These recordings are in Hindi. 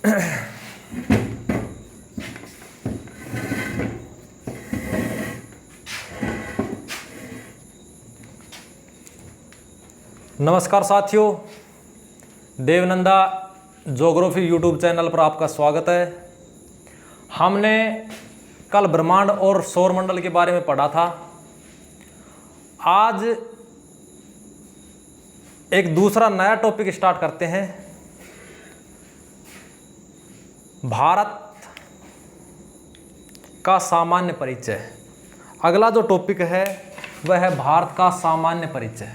नमस्कार साथियों, देवनंदा ज्योग्राफी यूट्यूब चैनल पर आपका स्वागत है। हमने कल ब्रह्मांड और सौरमंडल के बारे में पढ़ा था। आज एक दूसरा नया टॉपिक स्टार्ट करते हैं। भारत का सामान्य परिचय। अगला जो टॉपिक है वह है भारत का सामान्य परिचय।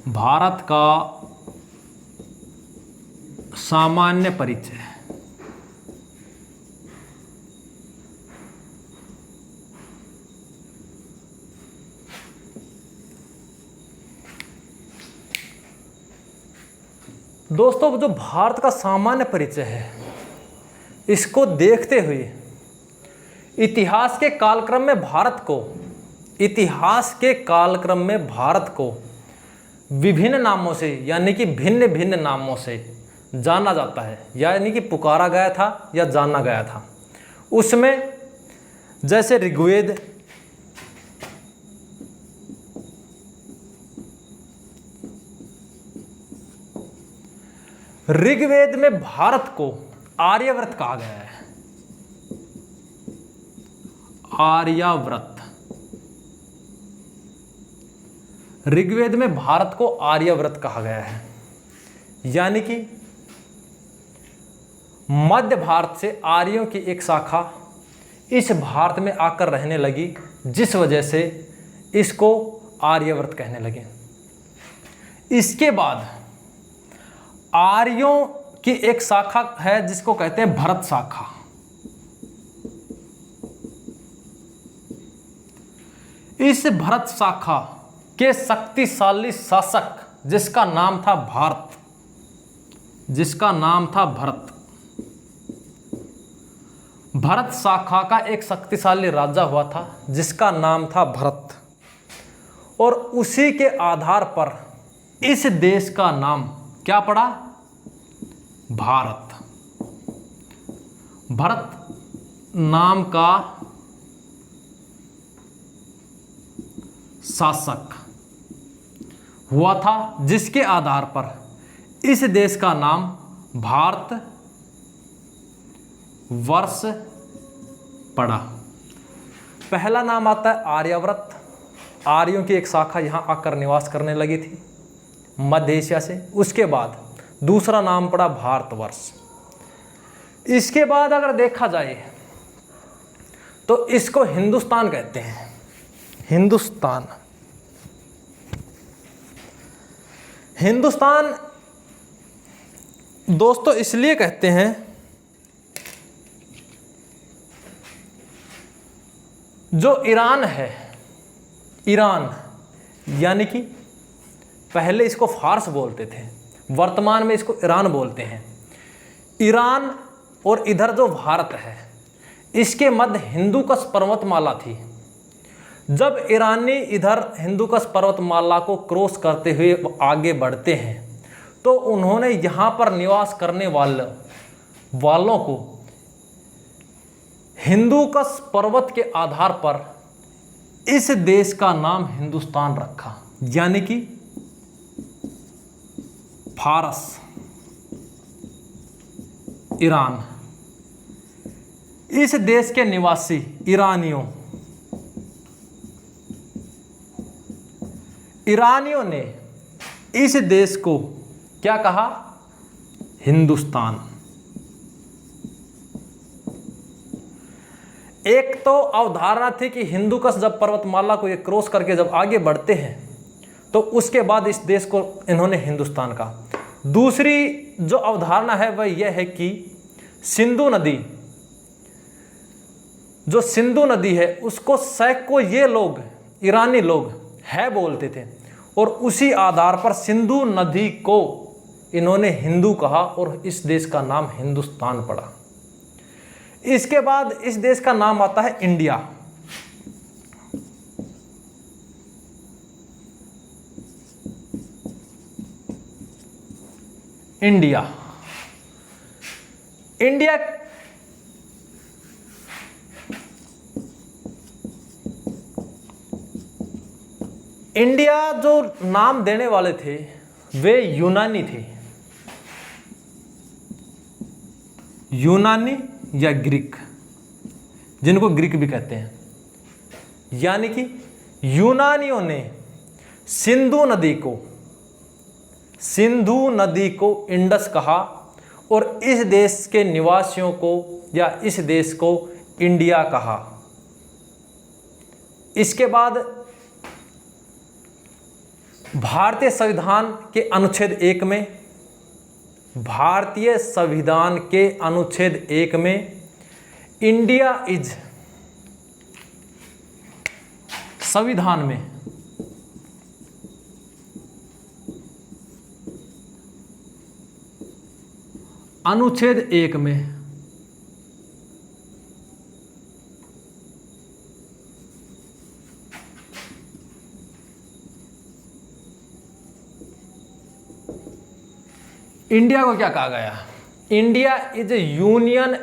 भारत का सामान्य परिचय। दोस्तों, जो भारत का सामान्य परिचय है, इसको देखते हुए इतिहास के कालक्रम में भारत को विभिन्न नामों से यानी कि भिन्न भिन्न नामों से जाना जाता है, यानी कि पुकारा गया था या जाना गया था। उसमें जैसे ऋग्वेद में भारत को आर्यव्रत कहा गया है। आर्यव्रत, ऋग्वेद में भारत को आर्यव्रत कहा गया है, यानी कि मध्य भारत से आर्यों की एक शाखा इस भारत में आकर रहने लगी, जिस वजह से इसको आर्यव्रत कहने लगे। इसके बाद आर्यों की एक शाखा है जिसको कहते हैं भरत शाखा। इस भरत शाखा के शक्तिशाली शासक जिसका नाम था भरत, भरत शाखा का एक शक्तिशाली राजा हुआ था जिसका नाम था भरत, और उसी के आधार पर इस देश का नाम क्या पड़ा? भारत। भरत नाम का शासक हुआ था जिसके आधार पर इस देश का नाम भारत वर्ष पड़ा। पहला नाम आता है आर्यव्रत। आर्यों की एक शाखा यहाँ आकर निवास करने लगी थी मध्य एशिया से। उसके बाद दूसरा नाम पड़ा भारतवर्ष। इसके बाद अगर देखा जाए तो इसको हिंदुस्तान कहते हैं। हिंदुस्तान दोस्तों इसलिए कहते हैं जो ईरान है, ईरान यानी कि पहले इसको फारस बोलते थे, वर्तमान में इसको ईरान बोलते हैं। ईरान और इधर जो भारत है, इसके मध्य हिंदूकुश पर्वतमाला थी। जब ईरानी इधर हिंदूकुश पर्वतमाला को क्रॉस करते हुए आगे बढ़ते हैं तो उन्होंने यहाँ पर निवास करने वालों को हिंदूकुश पर्वत के आधार पर इस देश का नाम हिंदुस्तान रखा, यानी कि फारस, ईरान। इस देश के निवासी ईरानियों ने इस देश को क्या कहा? हिंदुस्तान। एक तो अवधारणा थी कि हिंदूकुश जब पर्वतमाला को ये क्रॉस करके जब आगे बढ़ते हैं तो उसके बाद इस देश को इन्होंने हिंदुस्तान कहा। दूसरी जो अवधारणा है वह यह है कि सिंधु नदी है उसको सैको ये लोग ईरानी लोग है बोलते थे। और उसी आधार पर सिंधु नदी को इन्होंने हिंदू कहा और इस देश का नाम हिंदुस्तान पड़ा। इसके बाद इस देश का नाम आता है इंडिया। इंडिया इंडिया इंडिया जो नाम देने वाले थे वे यूनानी थे, यूनानी या ग्रीक, जिनको ग्रीक भी कहते हैं। यानी कि यूनानियों ने सिंधु नदी को इंडस कहा और इस देश के निवासियों को या इस देश को इंडिया कहा। इसके बाद भारतीय संविधान के अनुच्छेद 1 में, भारतीय संविधान के अनुच्छेद 1 में इंडिया इज, संविधान में अनुच्छेद 1 में इंडिया को क्या कहा गया? India is A union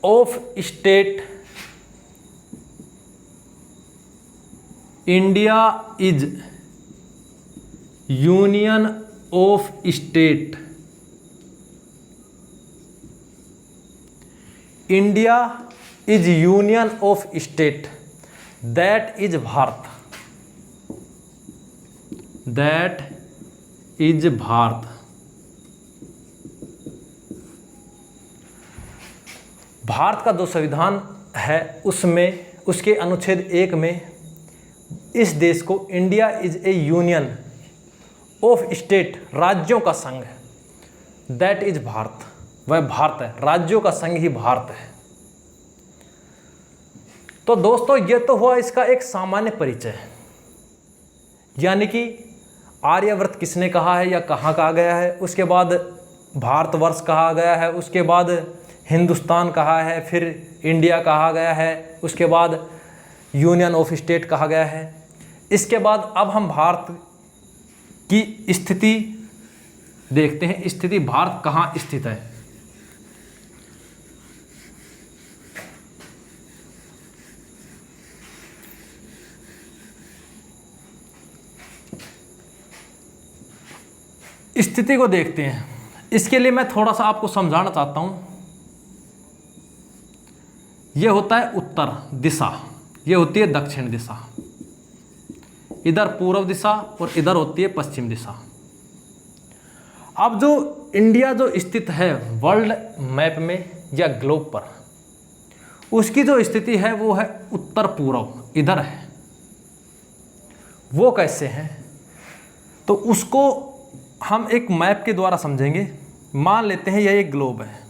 of state, India is union of state, India is union of state that is Bharat, that is Bharat. Bharat का जो संविधान है उसमें, उसके अनुच्छेद 1 में इस देश को India is A union of state, राज्यों का संघ, दैट इज भारत, वह भारत है, राज्यों का संघ ही भारत है। तो दोस्तों ये तो हुआ इसका एक सामान्य परिचय, यानी कि आर्यवर्त किसने कहा है या कहाँ कहा गया है, उसके बाद भारतवर्ष कहा गया है, उसके बाद हिंदुस्तान कहा है, फिर इंडिया कहा गया है, उसके बाद यूनियन ऑफ स्टेट कहा गया है। इसके बाद अब हम भारत की स्थिति देखते हैं, स्थिति भारत कहाँ स्थित है। स्थिति को देखते हैं। इसके लिए मैं थोड़ा सा आपको समझाना चाहता हूँ। यह होता है उत्तर दिशा, यह होती है दक्षिण दिशा, इधर पूर्व दिशा और इधर होती है पश्चिम दिशा। अब जो इंडिया जो स्थित है वर्ल्ड मैप में या ग्लोब पर, उसकी जो स्थिति है वो है उत्तर पूर्व, इधर है। वो कैसे है तो उसको हम एक मैप के द्वारा समझेंगे। मान लेते हैं यह एक ग्लोब है,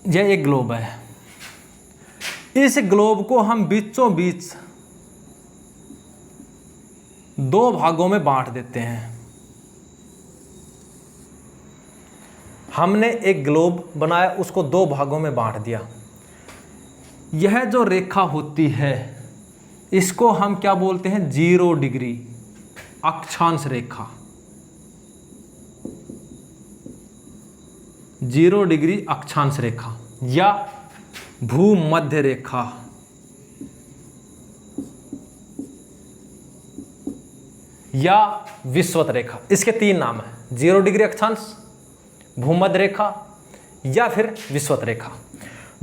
यह एक ग्लोब है। इस ग्लोब को हम बीचों बीच 2 भागों में बांट देते हैं। हमने एक ग्लोब बनाया, उसको 2 भागों में बांट दिया। यह जो रेखा होती है इसको हम क्या बोलते हैं? 0 डिग्री अक्षांश रेखा, 0 डिग्री अक्षांश रेखा या भूमध्य रेखा, या विषुवत रेखा। इसके 3 नाम हैं, 0 डिग्री अक्षांश, भूमध्य रेखा या फिर विषुवत रेखा।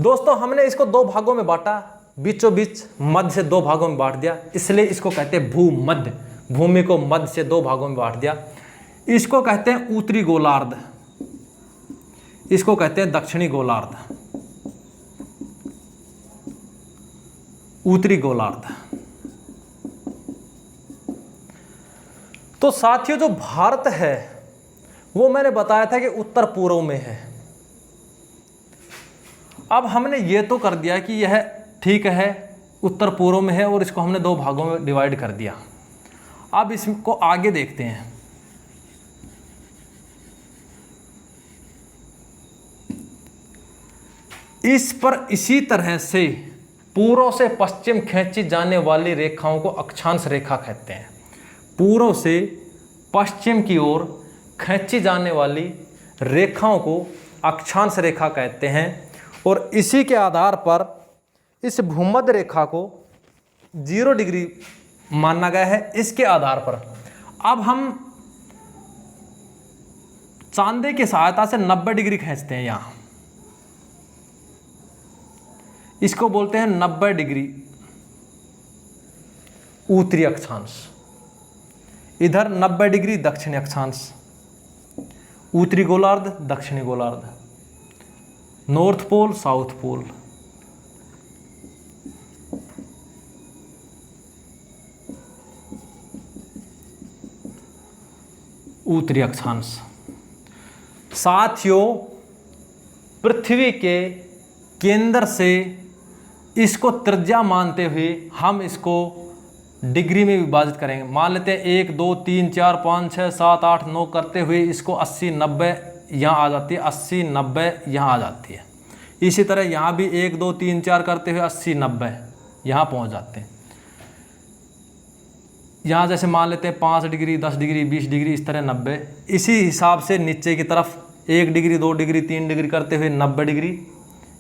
दोस्तों हमने इसको 2 भागों में बांटा, बीचों बीच मध्य से 2 भागों में बांट दिया, इसलिए इसको कहते हैं भूमध्य। भूमि को मध्य से 2 भागों में बांट दिया। इसको कहते हैं उत्तरी गोलार्ध, इसको कहते हैं दक्षिणी गोलार्ध, उत्तरी गोलार्ध। तो साथियों जो भारत है वो मैंने बताया था कि उत्तर पूर्व में है। अब हमने ये तो कर दिया कि यह ठीक है उत्तर पूर्व में है और इसको हमने दो भागों में डिवाइड कर दिया। अब इसको आगे देखते हैं। इस पर इसी तरह से पूर्व से पश्चिम खींची जाने वाली रेखाओं को अक्षांश रेखा कहते हैं। पूर्व से पश्चिम की ओर खींची जाने वाली रेखाओं को अक्षांश रेखा कहते हैं और इसी के आधार पर इस भूमध्य रेखा को 0 डिग्री माना गया है। इसके आधार पर अब हम चांदे की सहायता से 90 डिग्री खींचते हैं। यहाँ इसको बोलते हैं 90 डिग्री उत्तरी अक्षांश, इधर 90 डिग्री दक्षिणी अक्षांश, उत्तरी गोलार्ध दक्षिणी गोलार्ध, नॉर्थ पोल साउथ पोल। उत्तरी अक्षांश। साथियों, पृथ्वी के केंद्र से इसको त्रिज्या मानते हुए हम इसको डिग्री में विभाजित करेंगे। मान लेते हैं 1 2 3 4 5 6 7 8 9 करते हुए इसको 80 90 यहाँ आ जाती है, 80 90 यहाँ आ जाती है। इसी तरह यहाँ भी 1 2 3 4 करते हुए 80 90 यहाँ पहुँच जाते हैं। यहाँ जैसे मान लेते हैं 5 डिग्री 10 डिग्री 20 डिग्री, इस तरह 90। इसी हिसाब से नीचे की तरफ 1 डिग्री 2 डिग्री 3 डिग्री करते हुए 90 डिग्री।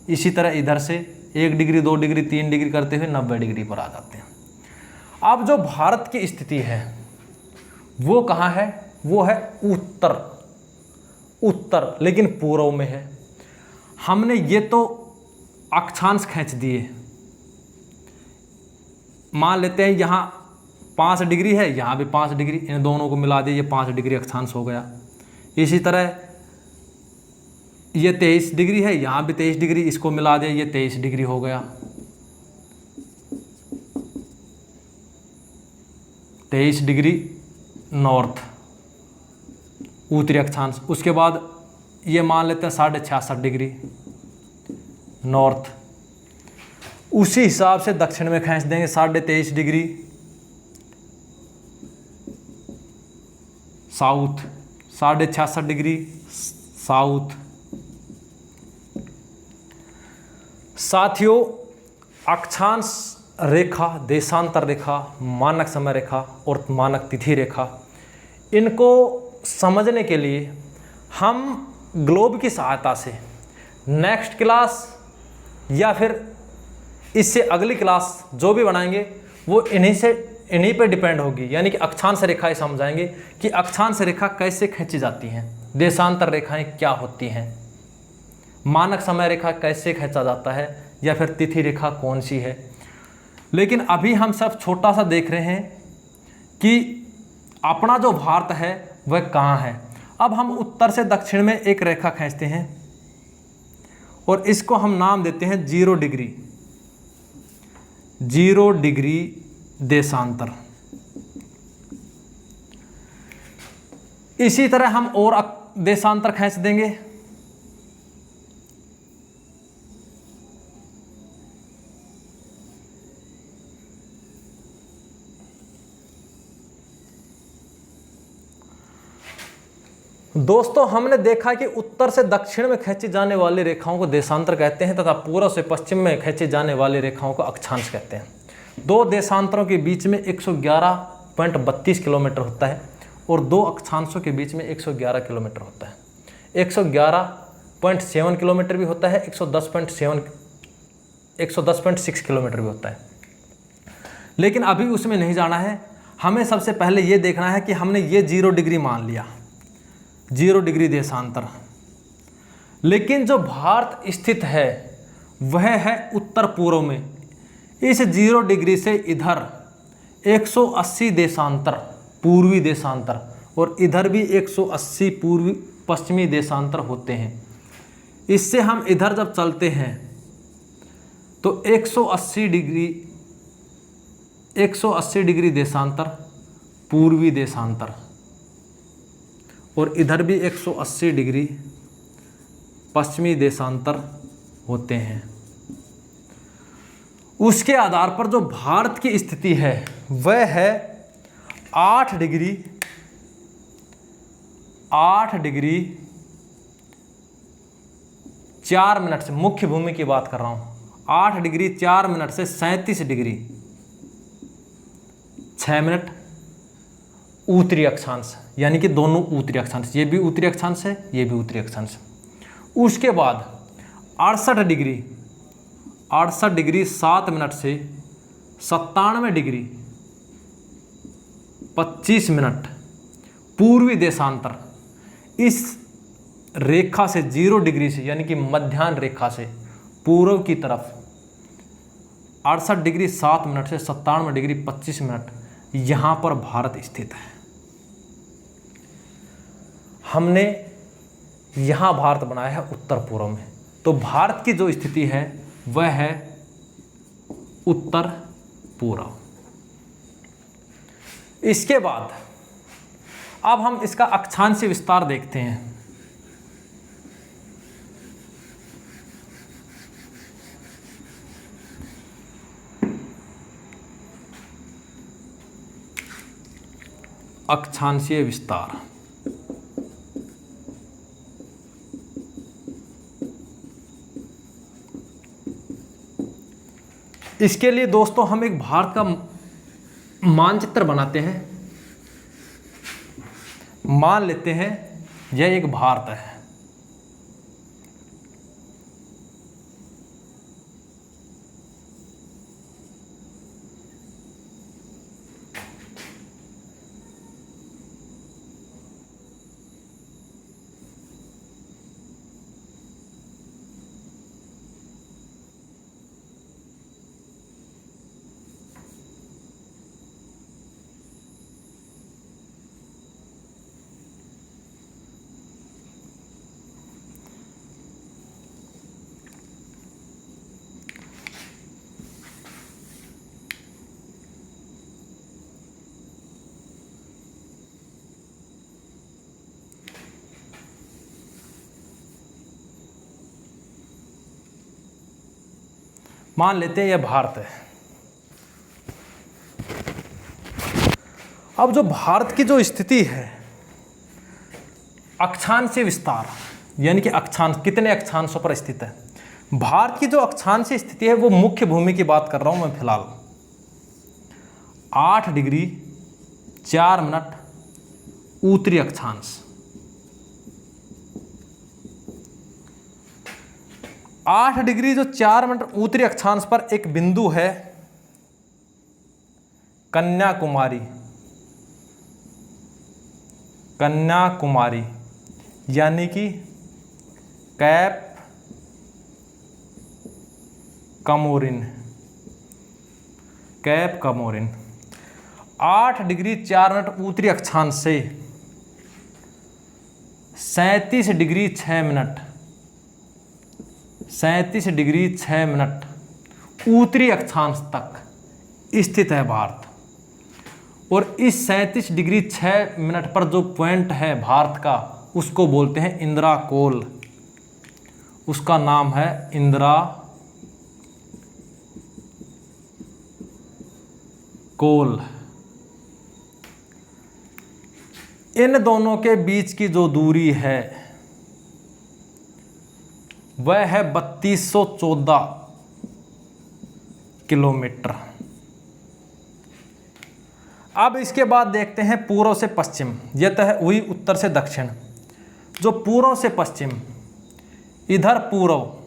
इसी तरह इधर से 1 डिग्री 2 डिग्री 3 डिग्री करते हुए 90 डिग्री पर आ जाते हैं। अब जो भारत की स्थिति है वो कहाँ है? वो है उत्तर, उत्तर लेकिन पूर्व में है। हमने ये तो अक्षांश खींच दिए। मान लेते हैं यहाँ 5 डिग्री है, यहाँ भी 5 डिग्री, इन दोनों को मिला दिए, ये 5 डिग्री अक्षांश हो गया। इसी तरह ये 23 डिग्री है, यहाँ भी 23 डिग्री, इसको मिला दिया, ये 23 डिग्री हो गया। 23 डिग्री नॉर्थ उत्तरी अक्षांश। उसके बाद ये मान लेते हैं 66.5 डिग्री नॉर्थ। उसी हिसाब से दक्षिण में खींच देंगे 23.5 डिग्री साउथ, 66.5 डिग्री साउथ। साथियों, अक्षांश रेखा, देशांतर रेखा, मानक समय रेखा और मानक तिथि रेखा, इनको समझने के लिए हम ग्लोब की सहायता से नेक्स्ट क्लास या फिर इससे अगली क्लास जो भी बनाएंगे वो इन्हीं पे डिपेंड होगी। यानी कि अक्षांश रेखाएं समझाएंगे कि अक्षांश रेखा कैसे खींची जाती हैं, देशांतर रेखाएं क्या होती हैं, मानक समय रेखा कैसे खींचा जाता है, या फिर तिथि रेखा कौन सी है। लेकिन अभी हम सब छोटा सा देख रहे हैं कि अपना जो भारत है वह कहाँ है। अब हम उत्तर से दक्षिण में एक रेखा खींचते हैं और इसको हम नाम देते हैं 0 डिग्री, 0 डिग्री देशांतर। इसी तरह हम और देशांतर खींच देंगे। दोस्तों, हमने देखा कि उत्तर से दक्षिण में खींची जाने वाली रेखाओं को देशांतर कहते हैं तथा पूर्व से पश्चिम में खींची जाने वाली रेखाओं को अक्षांश कहते हैं। दो देशांतरों के बीच में 111.32 किलोमीटर होता है और दो अक्षांशों के बीच में 111 किलोमीटर होता है। 111.7 किलोमीटर भी होता है, 110.6 किलोमीटर भी होता है। लेकिन अभी उसमें नहीं जाना है, हमें सबसे पहले ये देखना है कि हमने ये 0 डिग्री मान लिया, 0 डिग्री देशांतर। लेकिन जो भारत स्थित है वह है उत्तर पूर्व में। इस 0 डिग्री से इधर 180 देशांतर पूर्वी देशांतर और इधर भी 180 पूर्वी पश्चिमी देशांतर होते हैं। इससे हम इधर जब चलते हैं तो 180 डिग्री देशांतर पूर्वी देशांतर और इधर भी 180 डिग्री पश्चिमी देशांतर होते हैं। उसके आधार पर जो भारत की स्थिति है वह है 8 डिग्री 4 मिनट से, मुख्य भूमि की बात कर रहा हूं, 8 डिग्री 4 मिनट से 37 डिग्री 6 मिनट उत्तरी अक्षांश, यानी कि दोनों उत्तरी अक्षांश, ये भी उत्तरी अक्षांश है, ये भी उत्तरी अक्षांश। उसके बाद 68 डिग्री 7 मिनट से 97 डिग्री 25 मिनट पूर्वी देशांतर। इस रेखा से 0 डिग्री से, यानी कि मध्याह्न रेखा से पूर्व की तरफ 68 डिग्री 7 मिनट से 97 डिग्री 25 मिनट, यहाँ पर भारत स्थित है। हमने यहाँ भारत बनाया है उत्तर पूर्व में, तो भारत की जो स्थिति है वह है उत्तर पूर्व। इसके बाद अब हम इसका अक्षांशीय विस्तार देखते हैं। अक्षांशीय विस्तार, इसके लिए दोस्तों हम एक भारत का मानचित्र बनाते हैं। मान लेते हैं यह एक भारत है। मान लेते हैं यह भारत है। अब जो भारत की जो स्थिति है, अक्षांशीय विस्तार, यानी कि अक्षांश कितने अक्षांशों पर स्थित है। भारत की जो अक्षांशीय स्थिति है वो मुख्य भूमि की बात कर रहा हूं मैं फिलहाल। 8 डिग्री 4 मिनट उत्तरी अक्षांश, 8 डिग्री जो 4 मिनट उत्तरी अक्षांश पर एक बिंदु है कन्याकुमारी, कन्याकुमारी यानी कि cap Comorin, cap Comorin. 8 degree 4 minute उत्तरी अक्षांश से 37 डिग्री 6 मिनट, 37 डिग्री 6 मिनट उत्तरी अक्षांश तक स्थित है भारत। और इस 37 डिग्री 6 मिनट पर जो पॉइंट है भारत का, उसको बोलते हैं इंदिरा कोल। उसका नाम है इंदिरा कोल। इन दोनों के बीच की जो दूरी है वह है 3214 किलोमीटर। अब इसके बाद देखते हैं पूर्व से पश्चिम, यह तो है वही उत्तर से दक्षिण। जो पूर्व से पश्चिम, इधर पूर्व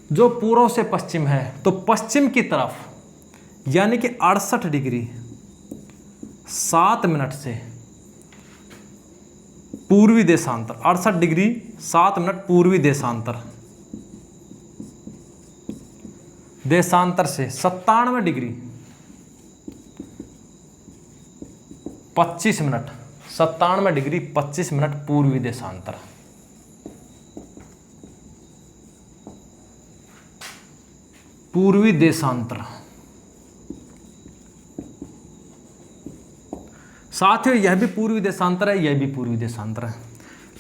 जो पूर्व से पश्चिम है, तो पश्चिम की तरफ यानी कि 68 डिग्री 7 मिनट से पूर्वी देशांतर, 68 डिग्री 7 मिनट पूर्वी देशांतर, देशांतर से 97 डिग्री 25 मिनट, 97 डिग्री 25 मिनट पूर्वी देशांतर। पूर्वी देशांतर साथियों, यह भी पूर्वी देशांतर है, यह भी पूर्वी देशांतर है,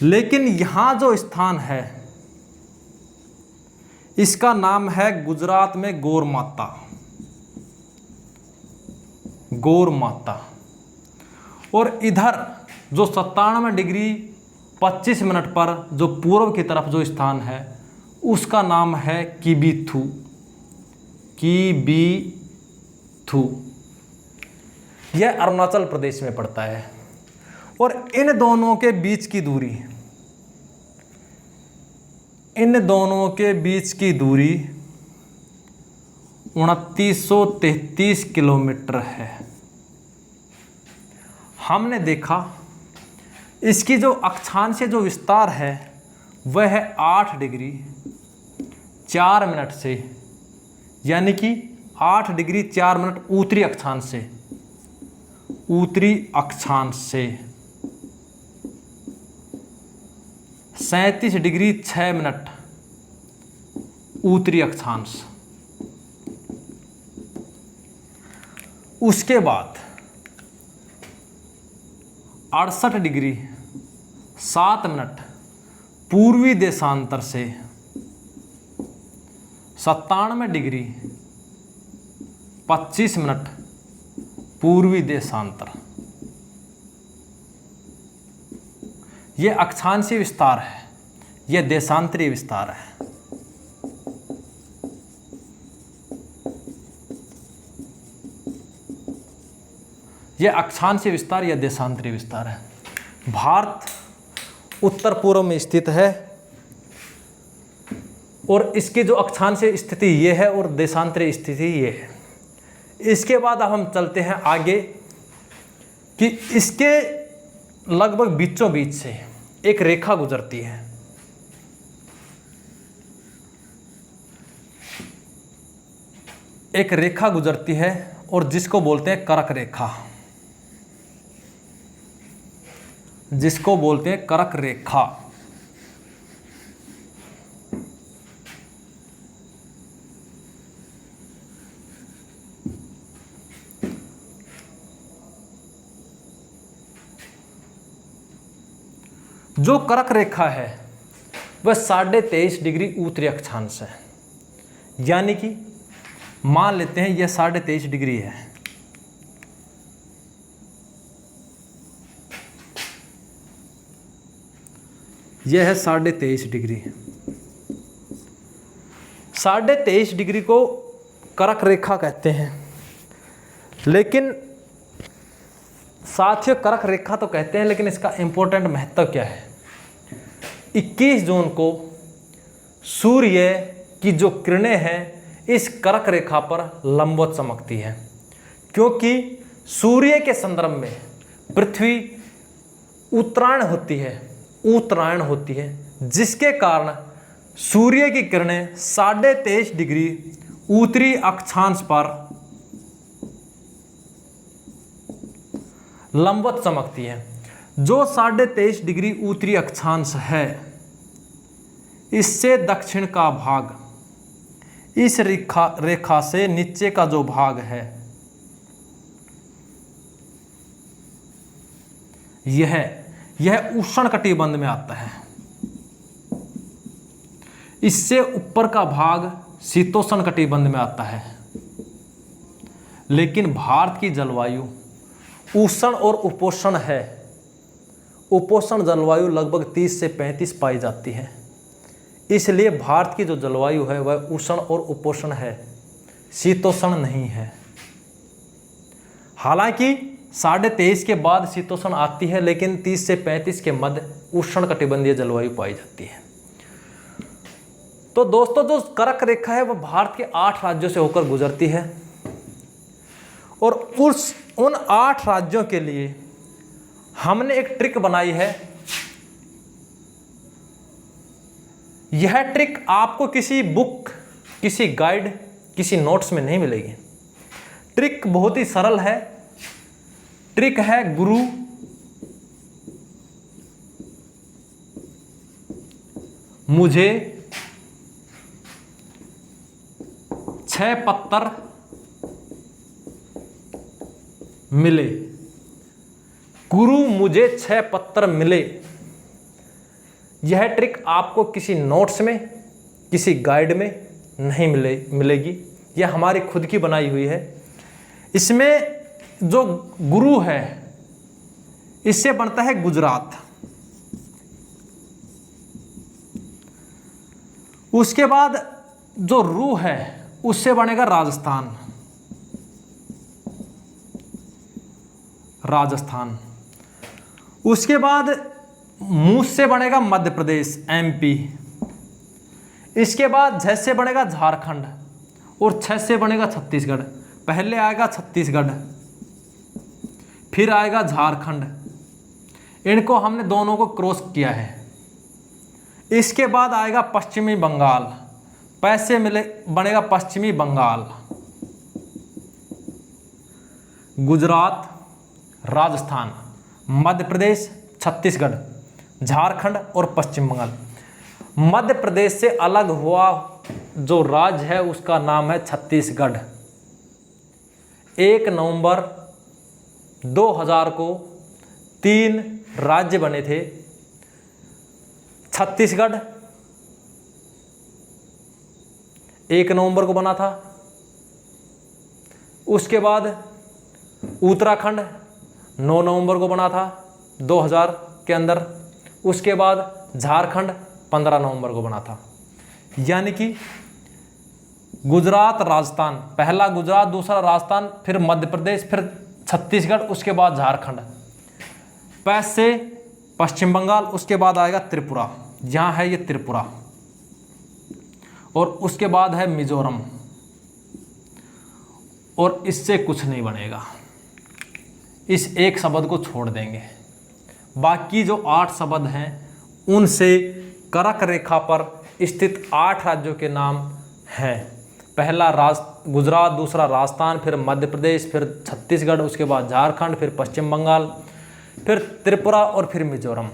लेकिन यहां जो स्थान है इसका नाम है गुजरात में गौरमाता, गौरमाता। और इधर जो 97 डिग्री 25 मिनट पर जो पूर्व की तरफ जो स्थान है उसका नाम है किबीथू, किबीथू। यह अरुणाचल प्रदेश में पड़ता है। और इन दोनों के बीच की दूरी, इन दोनों के बीच की दूरी 2933 किलोमीटर है। हमने देखा इसकी जो अक्षांशीय जो विस्तार है वह है 8 डिग्री 4 मिनट से, यानी कि 8 डिग्री 4 मिनट उत्तरी अक्षांश से, उत्तरी अक्षांश से 37 डिग्री 6 मिनट उत्तरी अक्षांश। उसके बाद 68 डिग्री 7 मिनट पूर्वी देशांतर से 97 डिग्री 25 मिनट पूर्वी देशांतर। यह अक्षांशीय विस्तार है, यह देशांतरीय विस्तार है। यह अक्षांशीय विस्तार या देशांतरीय विस्तार है। भारत उत्तर पूर्व में स्थित है और इसकी जो अक्षांशीय स्थिति ये है और देशांतरीय स्थिति ये है। इसके बाद अब हम चलते हैं आगे कि इसके लगभग बीचों बीच से एक रेखा गुजरती है। एक रेखा गुजरती है और जिसको बोलते हैं करक रेखा, जिसको बोलते हैं करक रेखा। जो करक रेखा है वह 23.5 डिग्री उत्तरी अक्षांश है, यानी कि मान लेते हैं यह 23.5 डिग्री है। यह है 23.5 डिग्री। 23.5 डिग्री को करक रेखा कहते हैं, लेकिन साथियों करक रेखा तो कहते हैं, लेकिन इसका इंपॉर्टेंट महत्व क्या है। 21 जून को सूर्य की जो किरणें हैं इस करक रेखा पर लंबवत चमकती हैं, क्योंकि सूर्य के संदर्भ में पृथ्वी उत्तरायण होती है, जिसके कारण सूर्य की किरणें 23.5 डिग्री उत्तरी अक्षांश पर लंबवत चमकती है। जो 23.5 डिग्री उत्तरी अक्षांश है, इससे दक्षिण का भाग, इस रेखा से नीचे का जो भाग है यह उष्णकटिबंध में आता है। इससे ऊपर का भाग शीतोष्ण कटिबंध में आता है। लेकिन भारत की जलवायु उष्ण और उपोष्ण है। उपोष्ण जलवायु लगभग 30 से 35 पाई जाती है, इसलिए भारत की जो जलवायु है वह उष्ण और उपोष्ण है, शीतोष्ण नहीं है। हालांकि 23.5 के बाद शीतोष्ण आती है, लेकिन 30 से 35 के मध्य उष्ण कटिबंधीय जलवायु पाई जाती है। तो दोस्तों, जो करक रेखा है वह भारत के 8 राज्यों से होकर गुजरती है और उन 8 राज्यों के लिए हमने एक ट्रिक बनाई है यह ट्रिक आपको किसी बुक, किसी गाइड, किसी नोट्स में नहीं मिलेगी। ट्रिक बहुत ही सरल है। ट्रिक है गुरु मुझे 6 पत्थर मिले। गुरु मुझे 6 पत्थर मिले। यह ट्रिक आपको किसी नोट्स में, किसी गाइड में नहीं मिलेगी। यह हमारी खुद की बनाई हुई है। इसमें जो गुरु है इससे बनता है गुजरात, उसके बाद जो रू है उससे बनेगा राजस्थान, उसके बाद मू से बनेगा मध्य प्रदेश MP, इसके बाद झ से बनेगा झारखंड और छ से बनेगा छत्तीसगढ़। पहले आएगा छत्तीसगढ़, फिर आएगा झारखंड। इनको हमने दोनों को क्रॉस किया है। इसके बाद आएगा पश्चिमी बंगाल, पैसे मिले बनेगा पश्चिमी बंगाल, गुजरात, राजस्थान, मध्य प्रदेश, छत्तीसगढ़, झारखंड और पश्चिम बंगाल। मध्य प्रदेश से अलग हुआ जो राज्य है उसका नाम है छत्तीसगढ़। 1 नवंबर 2000 को 3 राज्य बने थे। छत्तीसगढ़ 1 नवंबर को बना था। उसके बाद उत्तराखंड 9 नवंबर को बना था 2000 के अंदर। उसके बाद झारखंड 15 नवंबर को बना था। यानी कि गुजरात, राजस्थान, पहला गुजरात, दूसरा राजस्थान, फिर मध्य प्रदेश, फिर छत्तीसगढ़, उसके बाद झारखंड, पैसे पश्चिम बंगाल, उसके बाद आएगा त्रिपुरा, यहाँ है ये त्रिपुरा, और उसके बाद है मिजोरम, और इससे कुछ नहीं बनेगा। इस एक शब्द को छोड़ देंगे। बाकी जो 8 शब्द हैं उनसे कर्क रेखा पर स्थित 8 राज्यों के नाम हैं। पहला गुजरात, दूसरा राजस्थान, फिर मध्य प्रदेश, फिर छत्तीसगढ़, उसके बाद झारखंड, फिर पश्चिम बंगाल, फिर त्रिपुरा और फिर मिजोरम।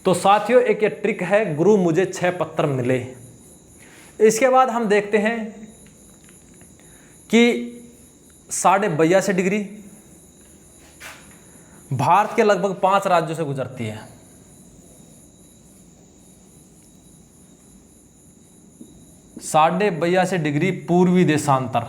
तो साथियों, एक ये ट्रिक है गुरु मुझे 6 पत्थर मिले। इसके बाद हम देखते हैं कि 82.5 डिग्री भारत के लगभग 5 राज्यों से गुजरती है। साढ़े 82 डिग्री पूर्वी देशांतर।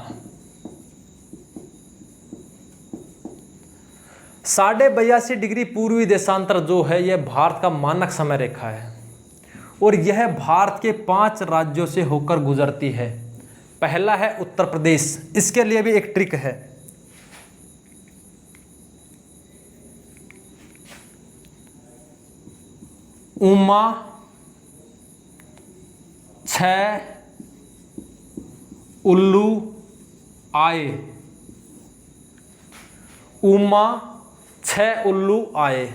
82.5 डिग्री पूर्वी देशांतर जो है यह भारत का मानक समय रेखा है और यह भारत के 5 राज्यों से होकर गुजरती है। पहला है उत्तर प्रदेश। इसके लिए भी एक ट्रिक है। उमा 6 उल्लू आए। उमा 6 उल्लू आए।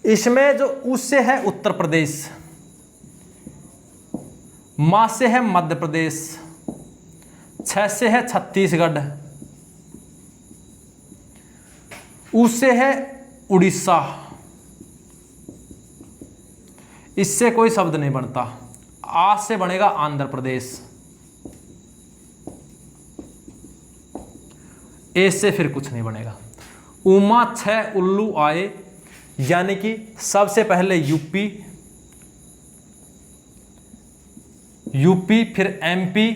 इसमें जो उससे है उत्तर प्रदेश, मां से है मध्य प्रदेश, 6 से है छत्तीसगढ़, उससे है उड़ीसा। इससे कोई शब्द नहीं बनता। आज से बनेगा आंध्र प्रदेश। ए से फिर कुछ नहीं बनेगा। उमा 6 उल्लू आए, यानी कि सबसे पहले यूपी, फिर MP,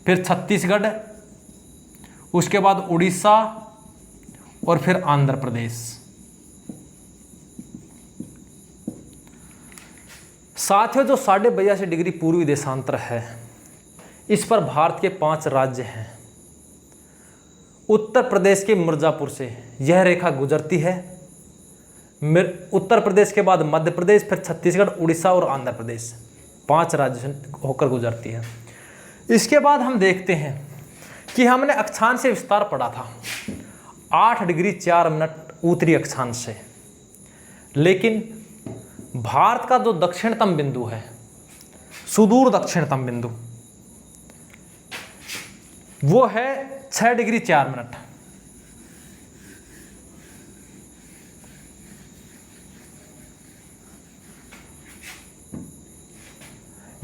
फिर छत्तीसगढ़, उसके बाद उड़ीसा और फिर आंध्र प्रदेश। साथियों, जो 82.5 डिग्री पूर्वी देशांतर है इस पर भारत के 5 राज्य हैं। उत्तर प्रदेश के मिर्जापुर से यह रेखा गुजरती है। उत्तर प्रदेश के बाद मध्य प्रदेश, फिर छत्तीसगढ़, उड़ीसा और आंध्र प्रदेश, 5 राज्य से होकर गुजरती है। इसके बाद हम देखते हैं कि हमने अक्षांश से विस्तार पढ़ा था 8 डिग्री 4 मिनट उत्तरी अक्षांश से, लेकिन भारत का जो दक्षिणतम बिंदु है, सुदूर दक्षिणतम बिंदु, वो है 6 डिग्री 4 मिनट।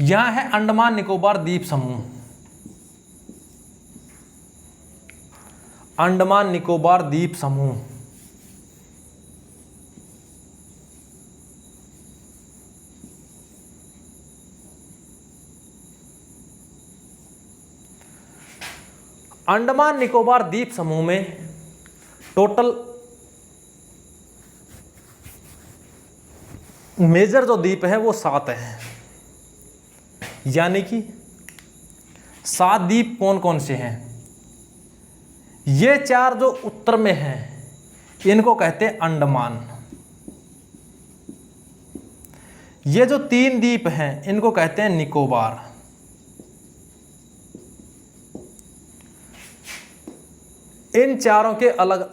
यहां है अंडमान निकोबार द्वीप समूह, अंडमान निकोबार द्वीप समूह। अंडमान निकोबार द्वीप समूह में टोटल मेजर जो द्वीप है वो 7 है, यानी कि 7 द्वीप कौन कौन से हैं? ये 4 जो उत्तर में हैं इनको कहते हैं अंडमान। ये जो 3 द्वीप हैं इनको कहते हैं निकोबार। इन चारों के अलग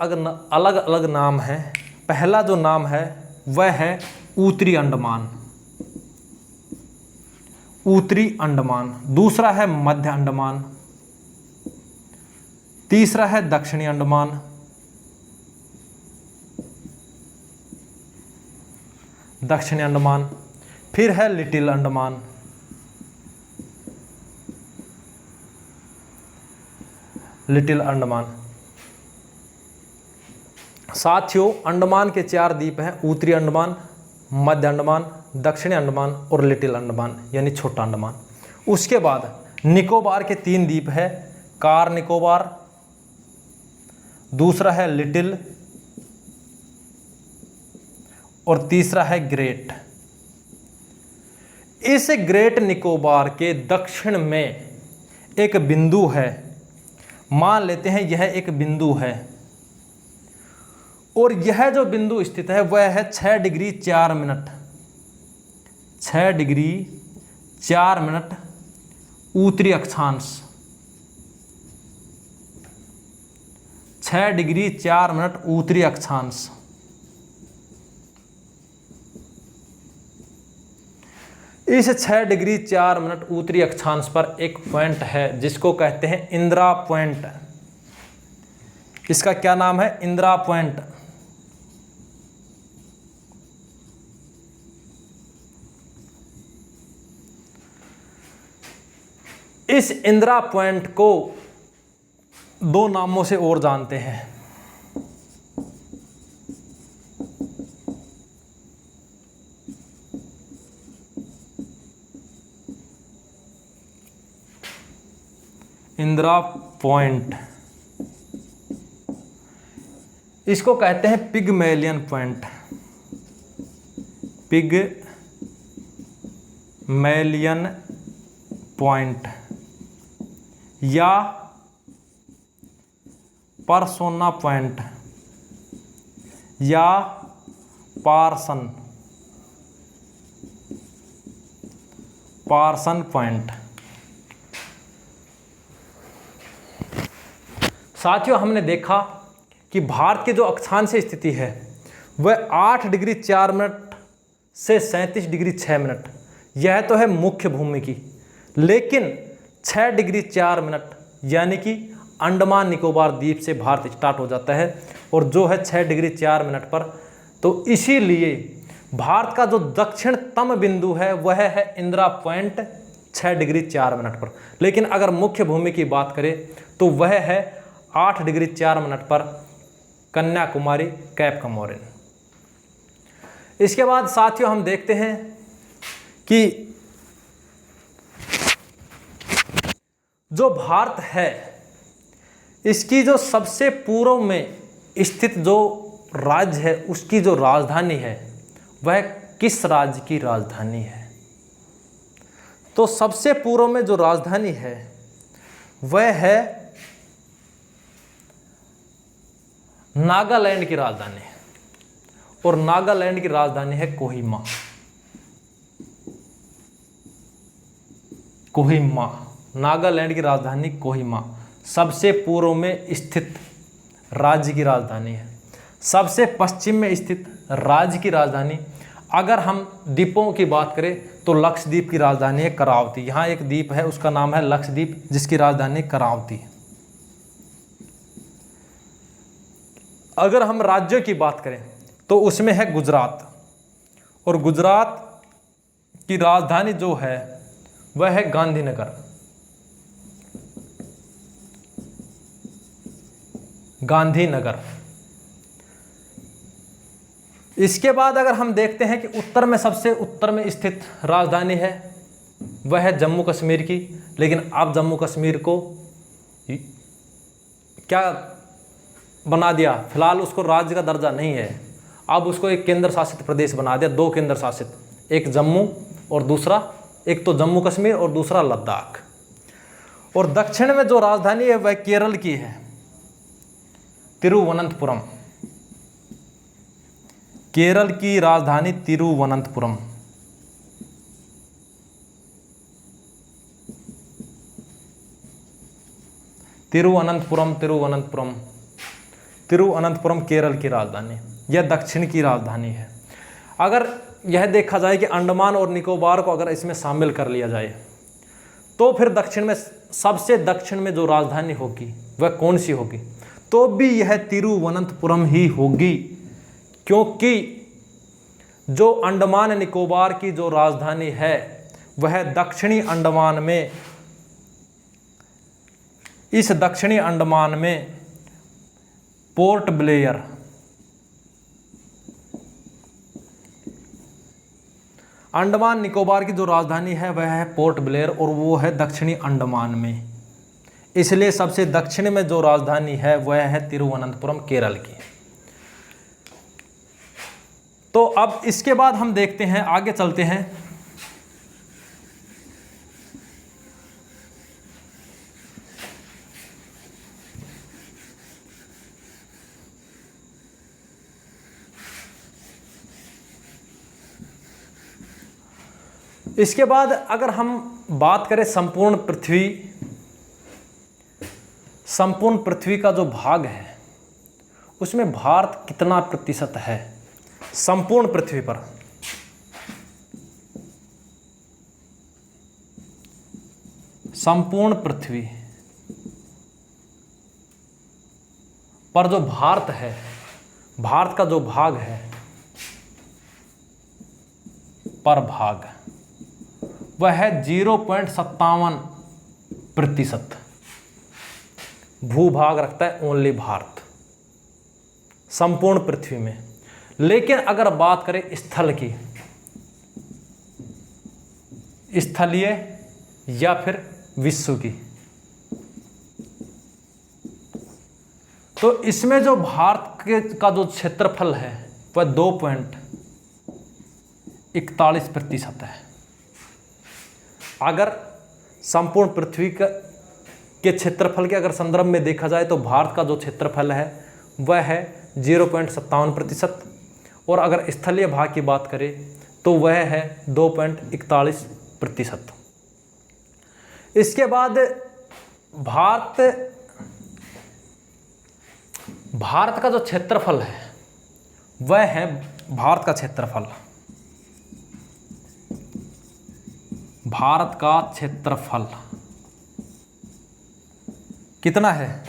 अलग नाम हैं। पहला जो नाम है वह है उत्तरी अंडमान, उत्तरी अंडमान। दूसरा है मध्य अंडमान, तीसरा है दक्षिणी अंडमान, दक्षिणी अंडमान, फिर है लिटिल अंडमान, लिटिल अंडमान। साथियों, अंडमान के 4 द्वीप हैं, उत्तरी अंडमान, मध्य अंडमान, दक्षिणी अंडमान और लिटिल अंडमान यानी छोटा अंडमान। उसके बाद निकोबार के 3 द्वीप है, कार निकोबार, दूसरा है लिटिल और तीसरा है ग्रेट। इस ग्रेट निकोबार के दक्षिण में एक बिंदु है, मान लेते हैं यह एक बिंदु है, और यह जो बिंदु स्थित है वह है 6 डिग्री 4 मिनट, 6 डिग्री 4 मिनट उत्तरी अक्षांश, 6 डिग्री 4 मिनट उत्तरी अक्षांश। इस 6 डिग्री 4 मिनट उत्तरी अक्षांश पर एक पॉइंट है जिसको कहते हैं इंदिरा पॉइंट। इसका क्या नाम है? इंदिरा पॉइंट। इस इंदिरा पॉइंट को 2 नामों से और जानते हैं। इंदिरा पॉइंट, इसको कहते हैं पिगमेलियन पॉइंट, पिगमेलियन पॉइंट या परसोना पॉइंट या पार्सन पॉइंट। साथियों, हमने देखा कि भारत की जो अक्षांशीय स्थिति है वह 8 डिग्री 4 मिनट से 37 डिग्री 6 मिनट, यह तो है मुख्य भूमि की, लेकिन 6 डिग्री 4 मिनट यानी कि अंडमान निकोबार द्वीप से भारत स्टार्ट हो जाता है और जो है 6 डिग्री 4 मिनट पर। तो इसीलिए भारत का जो दक्षिणतम बिंदु है वह है इंदिरा पॉइंट 6 डिग्री 4 मिनट पर, लेकिन अगर मुख्य भूमि की बात करें तो वह है 8 डिग्री 4 मिनट पर कन्याकुमारी कैप कमोरिन। इसके बाद साथियों हम देखते हैं कि जो भारत है इसकी जो सबसे पूर्व में स्थित जो राज्य है उसकी जो राजधानी है वह किस राज्य की राजधानी है? तो सबसे पूर्व में जो राजधानी है वह है नागालैंड की राजधानी, और नागालैंड की राजधानी है कोहिमा। कोहिमा, नागालैंड की राजधानी कोहिमा सबसे पूर्व में स्थित राज्य की राजधानी है। सबसे पश्चिम में स्थित राज्य की राजधानी अगर हम द्वीपों की बात करें तो लक्षद्वीप की राजधानी है करावती। यहाँ एक द्वीप है, उसका नाम है लक्षद्वीप, जिसकी राजधानी करावती है। अगर हम राज्यों की बात करें तो उसमें है गुजरात, और गुजरात की राजधानी जो है वह है गांधीनगर। गांधीनगर। इसके बाद अगर हम देखते हैं कि उत्तर में, सबसे उत्तर में स्थित राजधानी है वह है जम्मू कश्मीर की, लेकिन अब जम्मू कश्मीर को क्या बना दिया, फिलहाल उसको राज्य का दर्जा नहीं है, अब उसको एक केंद्र शासित प्रदेश बना दिया। 2 केंद्र शासित, एक जम्मू और दूसरा, एक तो जम्मू कश्मीर और दूसरा लद्दाख। और दक्षिण में जो राजधानी है वह केरल की है, तिरुवनंतपुरम। केरल की राजधानी तिरुवनंतपुरम। तिरुवनंतपुरम, तिरुवनंतपुरम, तिरुवनंतपुरम केरल की राजधानी, यह दक्षिण की राजधानी है। अगर यह देखा जाए कि अंडमान और निकोबार को अगर इसमें शामिल कर लिया जाए तो फिर दक्षिण में, सबसे दक्षिण में जो राजधानी होगी वह कौन सी होगी, तो भी यह तिरुवनंतपुरम ही होगी, क्योंकि जो अंडमान निकोबार की जो राजधानी है वह दक्षिणी अंडमान में, इस दक्षिणी अंडमान में पोर्ट ब्लेयर, अंडमान निकोबार की जो राजधानी है वह है पोर्ट ब्लेयर, और वो है दक्षिणी अंडमान में, इसलिए सबसे दक्षिण में जो राजधानी है वह है तिरुवनंतपुरम केरल की। तो अब इसके बाद हम देखते हैं, आगे चलते हैं। इसके बाद अगर हम बात करें संपूर्ण पृथ्वी का जो भाग है उसमें भारत कितना प्रतिशत है संपूर्ण पृथ्वी पर। संपूर्ण पृथ्वी पर जो भारत है, भारत का जो भाग है, पर भाग, वह है 0.57%। भूभाग रखता है ओनली भारत संपूर्ण पृथ्वी में। लेकिन अगर बात करें स्थल की, स्थलीय या फिर विश्व की, तो इसमें जो भारत का जो क्षेत्रफल है वह 2.41% है। अगर संपूर्ण पृथ्वी के क्षेत्रफल के अगर संदर्भ में देखा जाए तो भारत का जो क्षेत्रफल है वह है 0.57%, और अगर स्थलीय भाग की बात करें तो वह है 2.41%। इसके बाद भारत का जो क्षेत्रफल है वह है, भारत का क्षेत्रफल, भारत का क्षेत्रफल कितना है?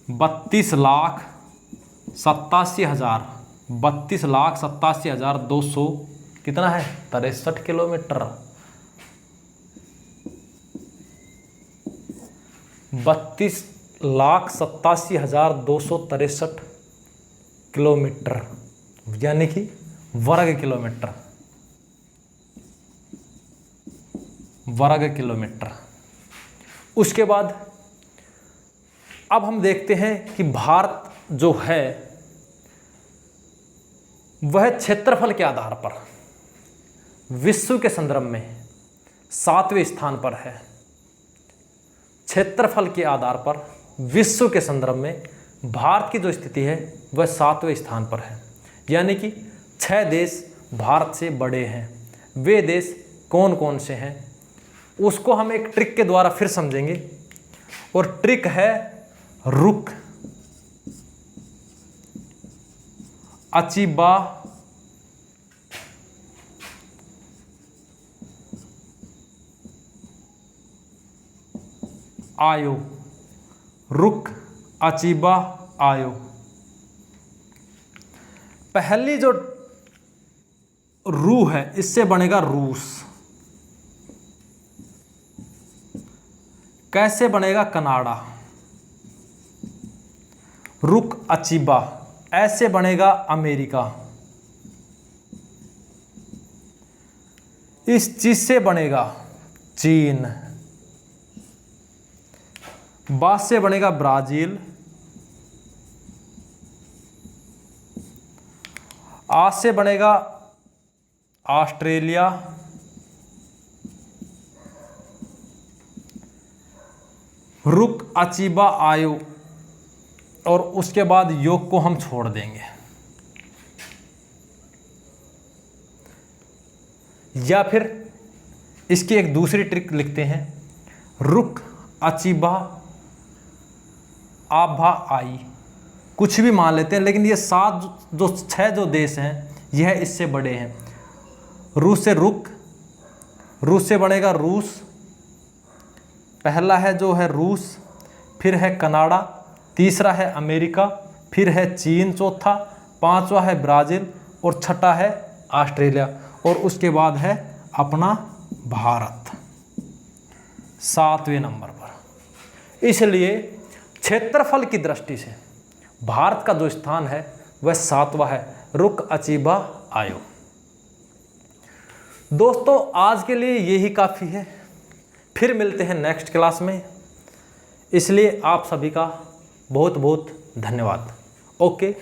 32,87,200 कितना है? 63 किलोमीटर। 32,87,263 किलोमीटर, यानी कि वर्ग किलोमीटर, वर्ग किलोमीटर। उसके बाद अब हम देखते हैं कि भारत जो है वह क्षेत्रफल के आधार पर विश्व के संदर्भ में 7वें स्थान पर है। क्षेत्रफल के आधार पर विश्व के संदर्भ में भारत की जो स्थिति है वह 7वें स्थान पर है, यानी कि 6 देश भारत से बड़े हैं। वे देश कौन कौन से हैं उसको हम एक ट्रिक के द्वारा फिर समझेंगे, और ट्रिक है रुक, अचीबा, आयो, रुक अचीबा आयो। पहली जो रू है इससे बनेगा रूस। कैसे बनेगा कनाडा। रुक अचीबा ऐसे बनेगा अमेरिका। इस चीज से बनेगा चीन। बा से बनेगा ब्राजील। आ से बनेगा ऑस्ट्रेलिया। रुक अचीबा आयो और उसके बाद योग को हम छोड़ देंगे। या फिर इसकी एक दूसरी ट्रिक लिखते हैं, रुक अचीबा आभा आई। कुछ भी मान लेते हैं, लेकिन ये 6 जो देश हैं यह इससे बड़े हैं। रूस से रुक, रूस से बनेगा रूस। पहला है जो है रूस, फिर है कनाडा, तीसरा है अमेरिका, फिर है चीन चौथा, पांचवा है ब्राज़ील और छठा है ऑस्ट्रेलिया और उसके बाद है अपना भारत 7वें नंबर पर। इसलिए क्षेत्रफल की दृष्टि से भारत का जो स्थान है वह 7वां है, रुक अचीबा आयो। दोस्तों आज के लिए यही काफ़ी है, फिर मिलते हैं नेक्स्ट क्लास में। इसलिए आप सभी का बहुत बहुत धन्यवाद। ओके।